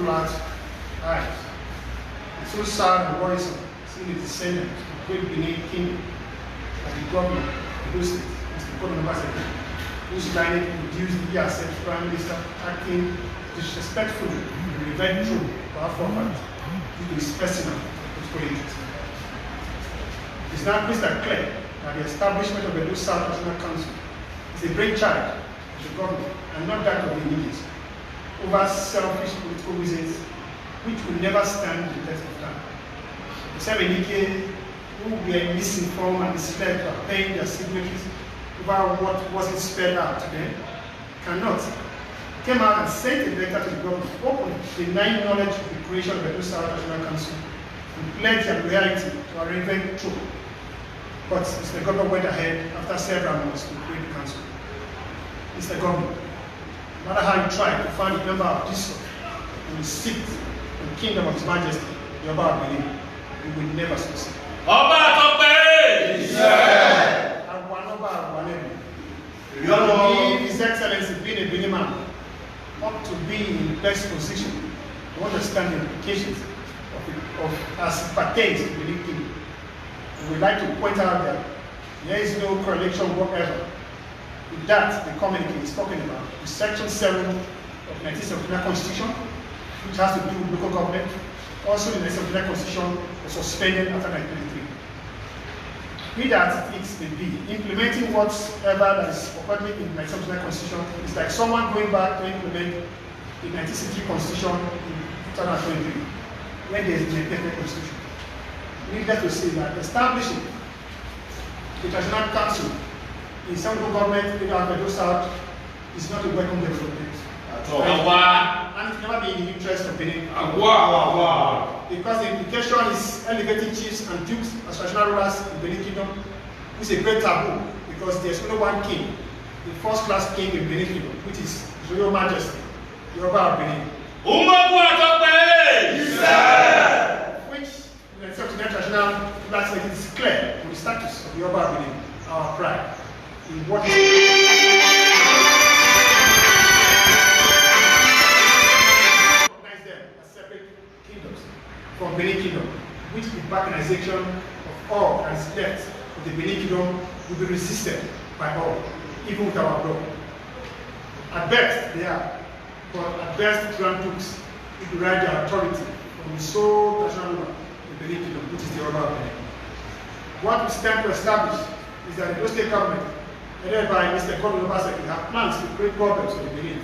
flat eyes. It's so sad and worrisome seeing the descendants of great Benin Kingdom and the governor of those states, Mr. Gordon Obaseki, whose lineage reduced the asset Prime Minister acting disrespectfully to the revered throne of our forefathers due to his personal political interest. It is now crystal clear that the establishment of the Edo South National Council is a brainchild of the government and not that of the immediates, over selfish political reasons which will never stand the test of time. The Serenike, who were misinformed and misled by paying their signatories over what wasn't spelled out to them, came out and sent a letter to the government openly denying knowledge of the creation of the Edo South National Council and pledged their loyalty to our reverend throne. But Mr. Governor went ahead after several months to create the council. Mr. Governor, no matter how you try to find a member of this sort in the seat in the kingdom of His Majesty, the Oba of Benin, you will never succeed. I believe His Excellency, being a Benin man, ought to be in the best position to understand the implications of as it pertains to the Benin Kingdom. We would like to point out that there is no correlation whatever with that the communique is talking about, with Section 7 of the 1979 Constitution, which has to do with local government. Also, the 1979 Constitution was suspended after 1993. Be that it may be, implementing whatever that is properly in the 1979 Constitution is like someone going back to implement the 1963 Constitution in 2023, when there is a perfect Constitution. Needless to say that establishing the International Council in some government in our Edo South is not a welcome development. And it cannot be in the interest of Benin. Because the implication is elevating chiefs and dukes as traditional rulers in Benin Kingdom, which is a great taboo because there's only one king, the first-class king in Benin Kingdom, which is His Royal Majesty, the Oba of Benin. Which the international flags like it is clear on the status of the Oba of Benin, our pride, in what recognize them as separate kingdoms from Benin Kingdom, which the balkanization of all that is left of the Benin Kingdom will be resisted by all, even with our blood. At best, they are, but at best, Grand Dukes will derive their authority from the sole national ruler in Benin Kingdom, which is the Oba of Benin. What we stand to establish is that the Edo State government, headed by Mr. Gordon Obaseki, have plans to create problems for the Benin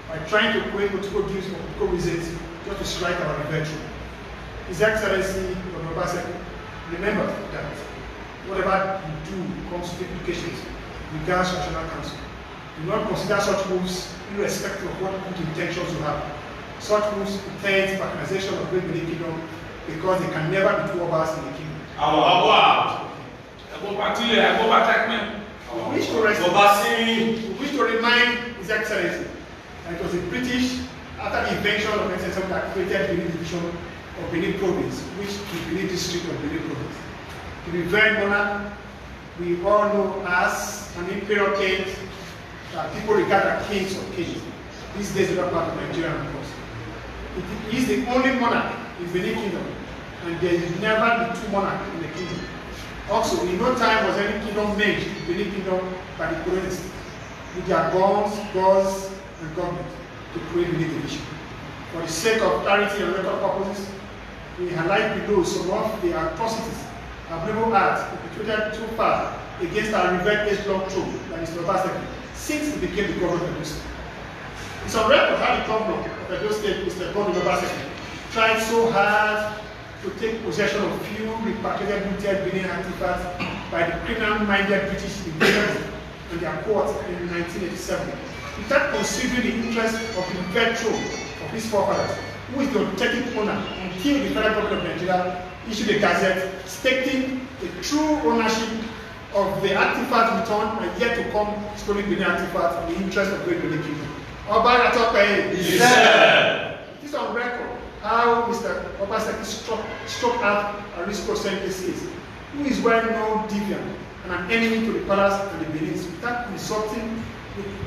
by trying to create political deals for political reasons just to strike our revenge. His Excellency Gordon Obaseki, remember that whatever you do comes to implications regards National Council. Do not consider such moves irrespective of what good intentions you have. Such moves pretend balkanization of Great Benin Kingdom because they can never be two Obas in the kingdom. We wish to remind His Excellency that it was the British, after the invention of the 1970, that created the Benin division of Benin Province, which is the Benin district of Benin Province. To be very monarch, we all know as an imperial king that people regard as kings of kings. These days, are not part of Nigeria, of course. It is the only monarch in Benin Kingdom, and there will never be two monarchs in the kingdom. Also, in no time was any kingdom made in Benin Kingdom by the colonists with their guns, gauze, and government to create Benin division. For the sake of clarity and record purposes, we highlight below some of the atrocities Abnormal acts perpetrated too far against our revered age-long throne, that is Obaseki, since he became the governor of Edo State. It's on record how the governor of Edo State, Mr. Gordon Obaseki, tried so hard to take possession of few repatriated looted Benin artifacts by the criminal-minded British invaders and their court in 1987, without considering the interest of the revered throne of his forefathers, who is the authentic owner until the federal government of Nigeria issued a gazette stating the true ownership of the artifact returned and yet to come stolen Benin artifact in the interest of Great Benin Kingdom. Oba Atope, it is on record how Mr. Obaseki struck out a Aristo-Senghis, who is well-known deviant and an enemy to the palace and the Benin, without consulting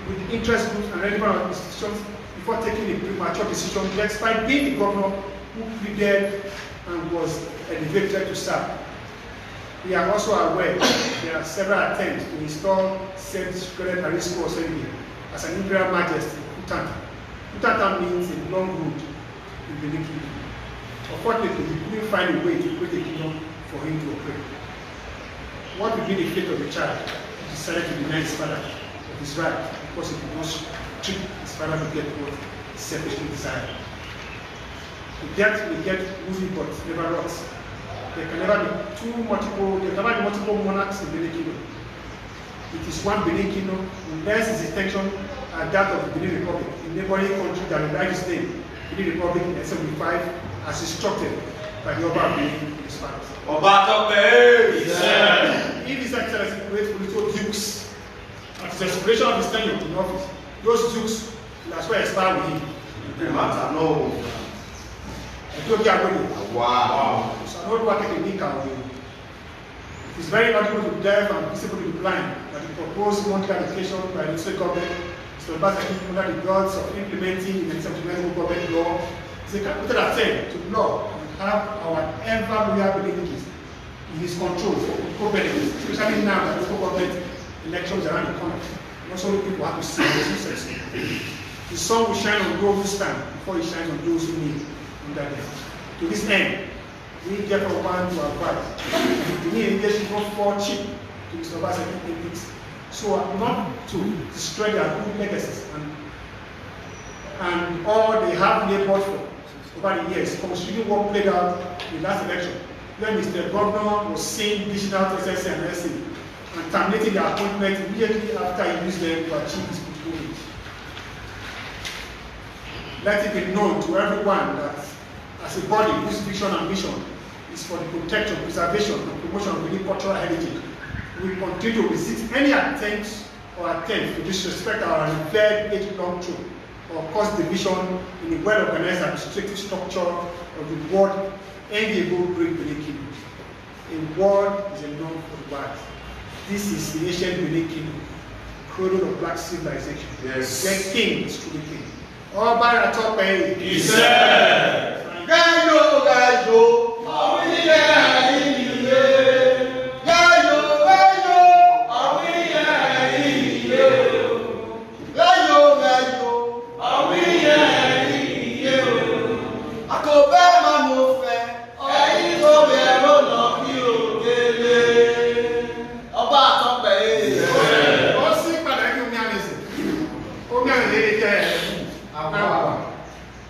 with the interest groups and relevant institutions before taking a premature decision, despite being the governor who pleaded and was elevated to serve. We are also aware there are several attempts to install self-declared Arisco Obaseki as an imperial majesty, Utanta. Utanta means a long road in the kingdom. Unfortunately, we couldn't find a way to create a kingdom for him to operate. What would be the fate of the child who decided to deny his father of his right because he could not treat his father to get what he selfishly desired? The death may get moving but never rots. There can never be multiple monarchs in Benin Kingdom. It is one Benin Kingdom unless its extension are that of the Benin Republic, a neighboring country that will write its name, Benin Republic in 1975, as instructed by the Oba of Benin in his palace. If His Excellency creates political dukes at the expiration of his tenure in office, those dukes will as well expire with him. Wow. So I know what I can make out. It is very valuable to deaf and visible to the blind that the proposed monthly allocation by the state government is to pass under the gods of implementing the implementing government law is a capital attempt to law and have our ever loyal communities in his control for benefits, especially now that local government elections are around the corner. Not so many people have to see the success. The sun will shine on those who stand before it shines on those who need under them. To this end, we therefore want to advise the Benin should not fall cheap to Mr. Obaseki politics, so not to destroy their good legacies and all they have labored for over the years, considering what played out in the last election, when Mr. Governor was saying digital SSA and SA and terminating their appointment immediately after he used them to achieve his political goals. Let it be known to everyone that as a body whose vision and mission is for the protection, preservation, and promotion of Benin cultural heritage, we will continue to resist any attempts to disrespect our revered age-long truth or cause division in the well-organized administrative structure of the world enviable great Benin Kingdom. A word is a norm for the wise. This is the ancient Benin Kingdom, cradle of black civilization. Yes. Their king is truly king. Ọba Atọ́pẹ́ Ìṣẹ́. Gayo, gayo, awiye iye. Gayo, gayo, awiye iye. Gayo, gayo, awiye iye. Àkọ́bẹ́ máa mo fẹ́, ẹ̀yin tó bẹ̀rù lọ bí òkèlè. Ọba Atọ́pẹ́ Ìṣẹ́. Ó sì padà kí omi àmì sí. Omi àmì lè jẹ́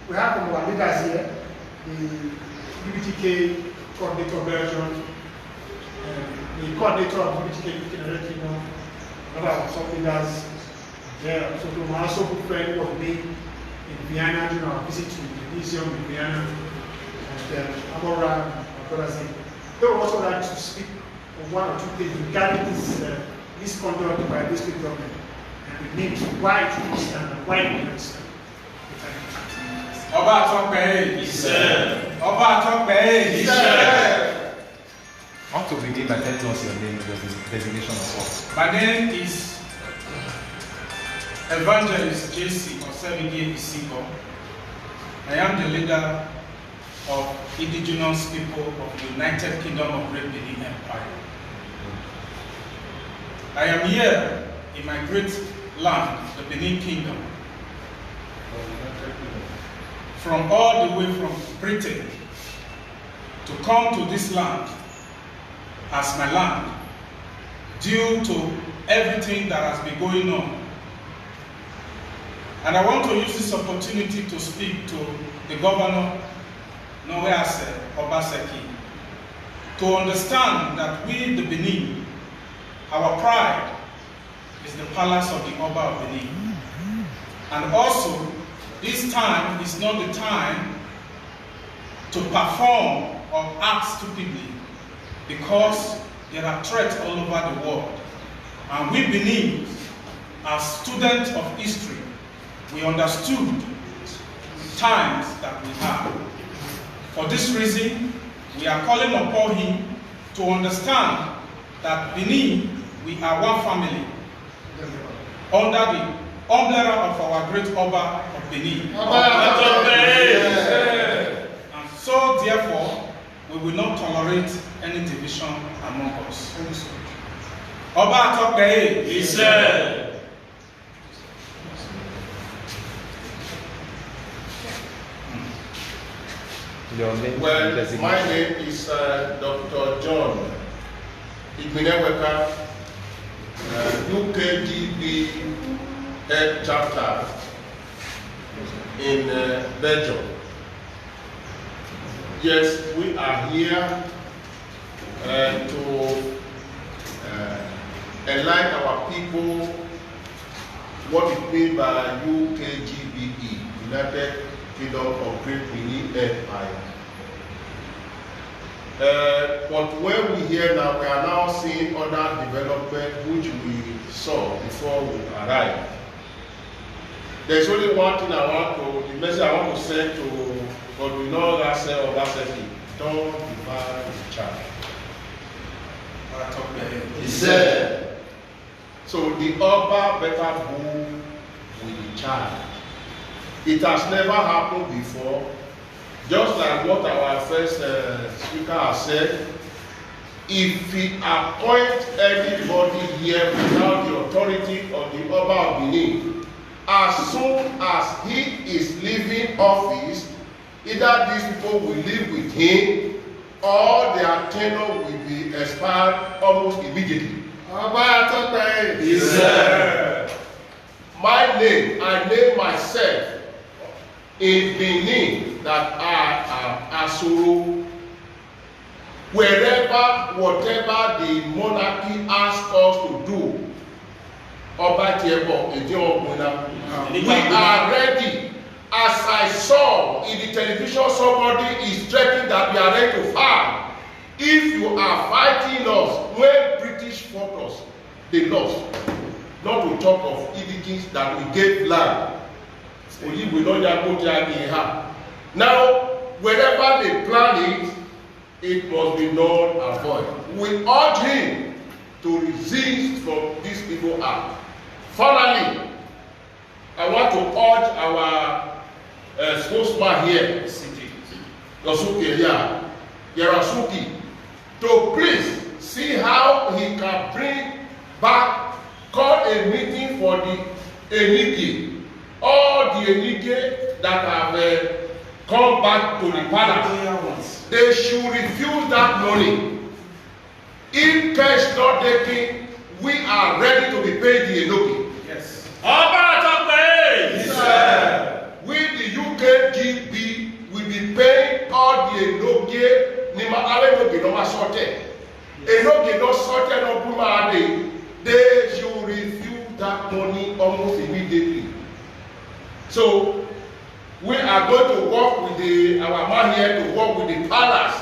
we have our leaders here, the BTK coordinator Belgium, the coordinator of BTK United Kingdom, other some leaders there. So we also good friend of me in Vienna during our visit to the museum in Vienna, and Amora and brothers. They would also like to speak on one or two things regarding this misconduct by the district government and the need why it understand and why we understand. Ọba Atọ́pẹ́ Ìṣẹ́. Ọba Atọ́pẹ́ Ìṣẹ́. I want to begin by telling us your name, your designation of what? My name is Evangelist J.C. Osebide Isiko. I am the leader of indigenous people of the United Kingdom of Great Benin Empire. I am here in my great land, the Benin Kingdom. From all the way from Britain to come to this land as my land due to everything that has been going on. And I want to use this opportunity to speak to the governor, Obaseki, to understand that we, the Benin, our pride is the palace of the Oba of Benin. And also, this time is not the time to perform or act stupidly, because there are threats all over the world. And we Benin, as students of history, we understood the times that we have. For this reason, we are calling upon him to understand that Benin, we are one family under the umbrella of our great Oba of Benin. Yes. And so, therefore, we will not tolerate any division among us. Thank you so much. Ọba Atokpe. He said. Your name, Well, designation. my name is Dr. John Igbeneweka, UKGB Head Chapter in Belgium. Yes, we are here to enlighten our people what it means by UKGBE, United Kingdom of Great Benin Empire. But when we hear now, we are now seeing other development which we saw before we arrived. There's only one thing I want to, the message I want to send to Obaseki, don't divide the child. He said. So the Oba better move with the child. It has never happened before. Just like what our first speaker has said, if he appoints anybody here without the authority of the Oba of Benin, as soon as he is leaving office, either these people will live with him or their tenure will be expired almost immediately. He said. My name, I name myself in Benin that I am Asuru. Wherever, whatever the monarchy asks us to do, we are ready. As I saw in the television, somebody is threatening that we are ready to fight. If you are fighting us, when British fought us, they lost. Not to talk of indigents that we gave land. Now, wherever they plan it, it must be null and void. We urge him to resist from these people act. Finally, I want to urge our spokesman here, Yarasuki, to please see how he can bring back, call a meeting for the Enige, all the Enige that have come back to the palace. They should refuse that money. If cash not taken, we are ready to be paid the Enogi. Yes. We, the UKGB, will be paying all the Enogi. Nima Enogi no sorted. Enogi no sorted no Bumade. They should refuse that money almost immediately. So we are going to work with our man here to work with the palace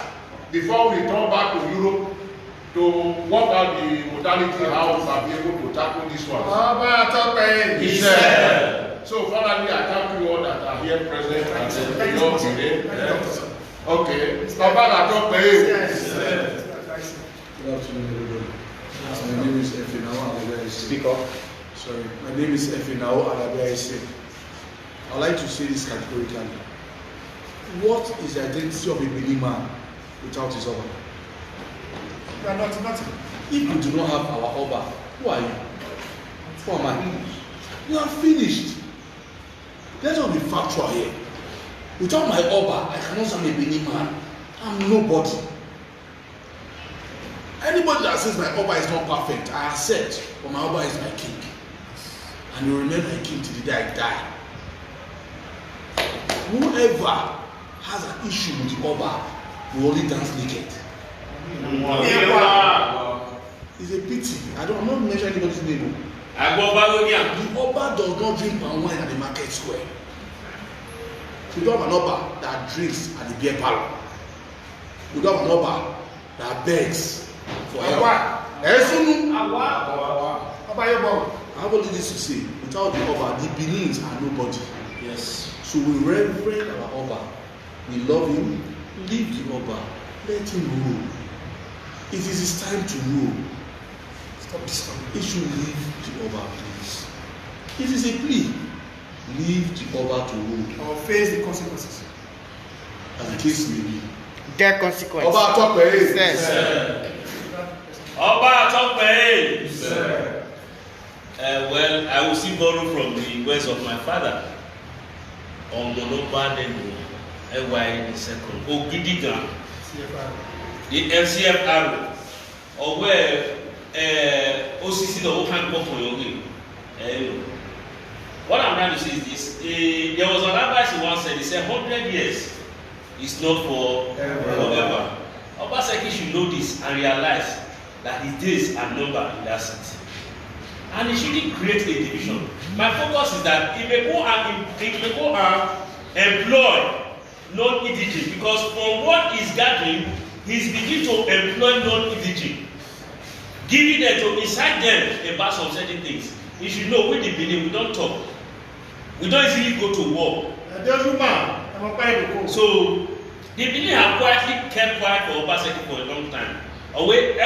before we return back to Europe to work out the modality how we can be able to tackle this one. He said. So finally, I thank you all that are here present and your today. Okay. Yes. Good afternoon, everybody. My name is Efinao Alabiaise. Speak up. Sorry, my name is Efinao Alabiaise. I'd like to say this categorically. What is the identity of a Benin man without his Oba? You are nothing. If you do not have our Oba, who are you? Who am I? You are finished. Let's not be factual here. Without my Oba, I cannot say I'm a Benin man. I'm nobody. Anybody that says my Oba is not perfect, I accept, but my Oba is my king. And you remain my king till the day I die. Whoever has an issue with the Oba will only dance naked. It's a pity. I'm not mentioning anybody's name. The Oba does not drink palm wine at the market square. We don't have an Oba that drinks at the beer parlor. We don't have an Oba that begs for help. I have only this to say. Without the Oba, the Benins are nobody. Yes. So we reverence our Oba. We love him. Leave the Oba. Let him rule. It is his time to rule. Stop disturbing. He should leave the Oba, please. It is a plea. leave the Oba to rule. Or face the consequences. As the case may be. Their consequence. Oba talk by it. Oba talk by it. Well, I will still borrow from the words of my father. Omoloba Nenu, EY the second. Ogidigan, the LCFR, or where OCC the Okan Kofoyogi. What I'm trying to say is this. There was an advice he once said, he said 100 years is not for forever. Obaseki should know this and realize that his days are numbered in that city. And he shouldn't create a division. My focus is that he may go and employ non-indigent, because from what he's gathering, he's beginning to employ non-indigent, giving them to incite them about some certain things. You should know, with the Benin, we don't talk. We don't easily go to war. So the Benin have quietly kept quiet for Obaseki for a long time. Away, if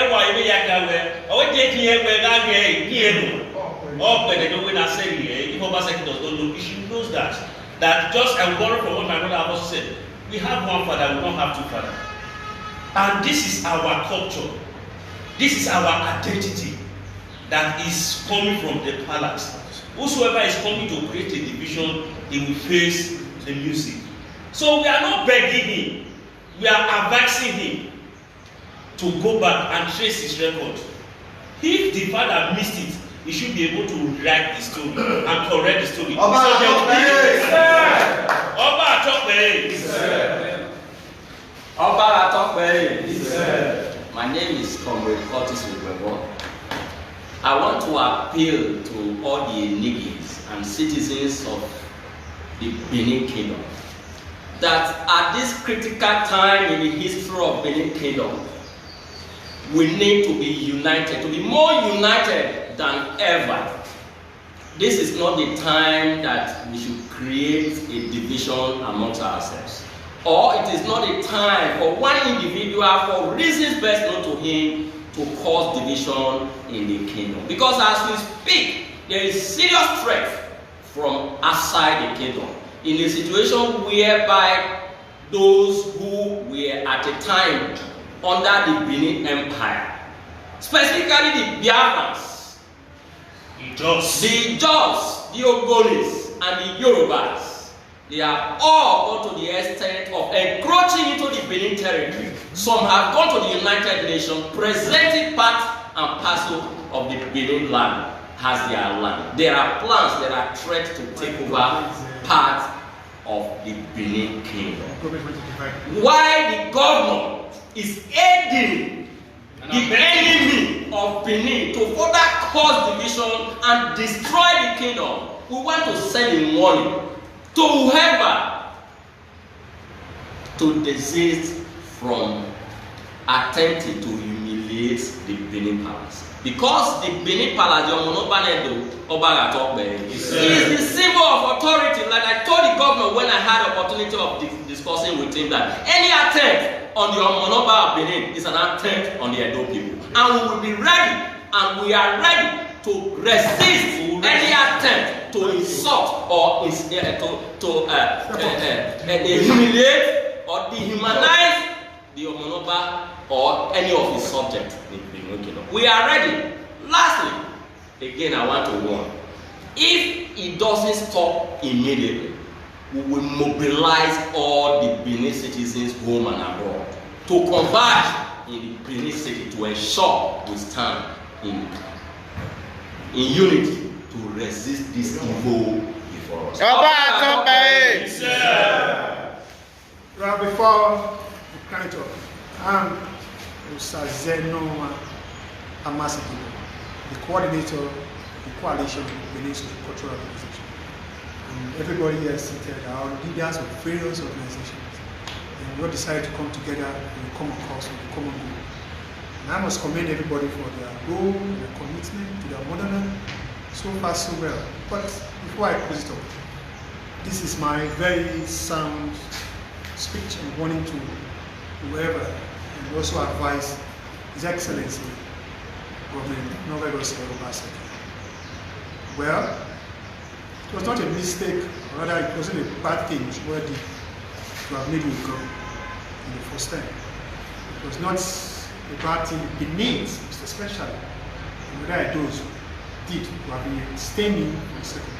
Obaseki does not know, she knows that. That just, I borrow from what my brother also said, we have one father, we don't have two fathers. And this is our culture. This is our identity that is coming from the palace. Whosoever is coming to create a division, he will face the music. So we are not begging him, we are advising him to go back and trace his record. If the father missed it, he should be able to rewrite the story and correct the story. My name is Comrade Curtis Webebo. I want to appeal to all the Nigis and citizens of the Benin Kingdom that at this critical time in the history of Benin Kingdom, we need to be united, to be more united than ever. This is not the time that we should create a division amongst ourselves. Or it is not a time for one individual, for reasons best known to him, to cause division in the kingdom. Because as we speak, there is serious threat from outside the kingdom. In a situation whereby those who were at the time under the Benin Empire, specifically the Biafrans, the Jaws, the Ogonis, and the Yorubas, they have all gone to the extent of encroaching into the Benin territory. Some have gone to the United Nations, presenting part and parcel of the Benin land as their land. There are plans, there are threats to take over part of the Benin kingdom. Why the governor is aiding the enemy of Benin to further cause division and destroy the kingdom, we want to send a warning to whoever to desist from attempting to humiliate the Benin Palace. Because the Benin Palace, is the symbol of authority. Like I told the governor when I had the opportunity of discussing with him, that any attempt on the Omonoba of Benin is an attempt on the Edo people. And we will be ready, and we are ready to resist any attempt to insult or humiliate or dehumanize the Omonoba or any of his subjects in Benin Kingdom. We are ready. Lastly, again, I want to warn, if it doesn't stop immediately, we will mobilize all the Benin citizens home and abroad to converge in the Benin city to ensure we stand in unity to resist this evil before us. Right before the kind of Zeno Obaseki, the coordinator of the coalition of Benin Cultural Organization. And everybody here seated are leaders of various organizations. And we all decided to come together in a common cause, with a common goal. And I must commend everybody for their goal, their commitment to their motherland. So far, so well. But before I close it up, this is my very sound speech and warning to whoever, and also advise His Excellency, Governor Obaseki. Well, It was not a mistake, rather it wasn't a bad thing already to have made you go in the first time. It was not a bad thing beneath, especially whether those did to have been staying in the second.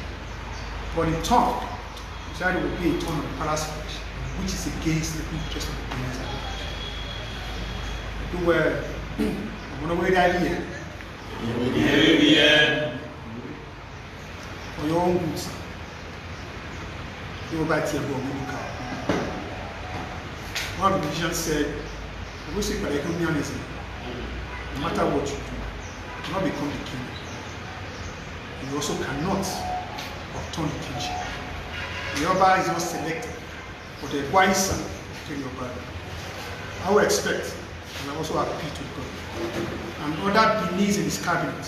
But in turn, it would be a turn on the palace which is against the interest of the Benin. Do where I'm going to wait that year. For your own good. You go back to your one of the musicians said, no matter what you do, you cannot become the king. You also cannot overturn the kingship. The Oba is not selected, but a wiser to your brother. I would expect, and I also appeal to God, and other Benis in his cabinet.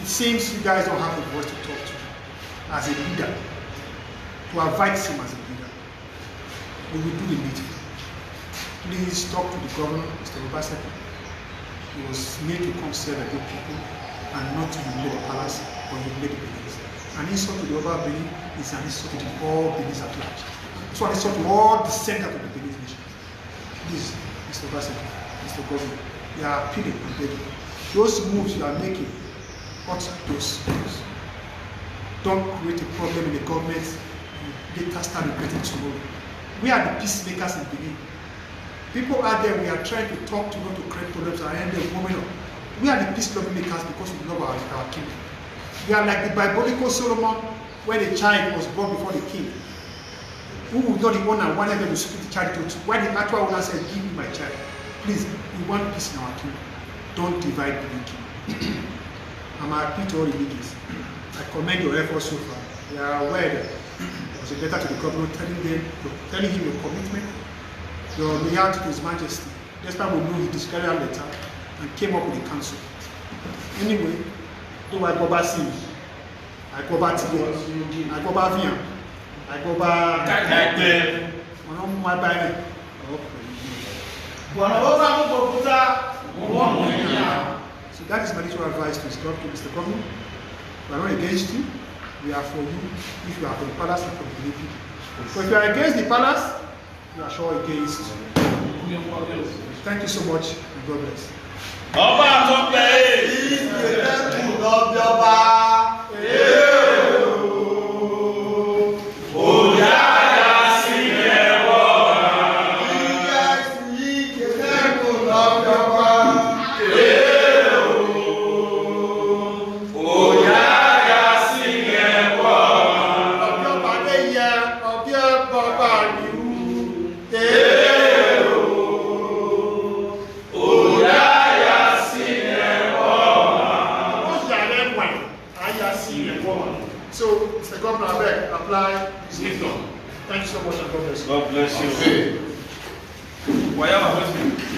It seems you guys don't have a voice to talk to as a leader, to advise him as a leader. We will do the meeting. Please talk to the governor, Mr. Obaseki. He was made to come serve the good people and not to humiliate the palace or humiliate the Benis. An insult to the Oba Benin is an insult to all Benis at large. So an insult to all the center of the Benin nation. Please, Mr. Obaseki, Mr. Governor, we are appealing and begging. Those moves you are making, what those moves? Don't create a problem in the government and later start regretting tomorrow. We are the peacemakers in Benin. People out there, we are trying to talk to not to create problems and end up moving on. We are the peace loving makers because we love our king. We are like the biblical Solomon when the child was born before the king. Who would not the owner wanted them to split the child into two? Why the actual owner said, give me my child. Please, we want peace in our kingdom. Don't divide the kingdom. I'm happy to all the leaders. I commend your efforts so far. We are aware that there was a letter to the governor telling him your commitment, your loyalty to His Majesty. This time we know he discarded that letter and came up with the council. Anyway, do I go back see? I go back to you. I go back here. I go back. I don't my buy. So that is my little advice to Mr. Governor. We are not against you. We are for you if you are for the palace and for the people. So if you are against the palace, you are sure against. Thank you so much and God bless. So, Mr. Governor, I beg, apply this wisdom. Thank you so much and God bless you. God bless you. Why am I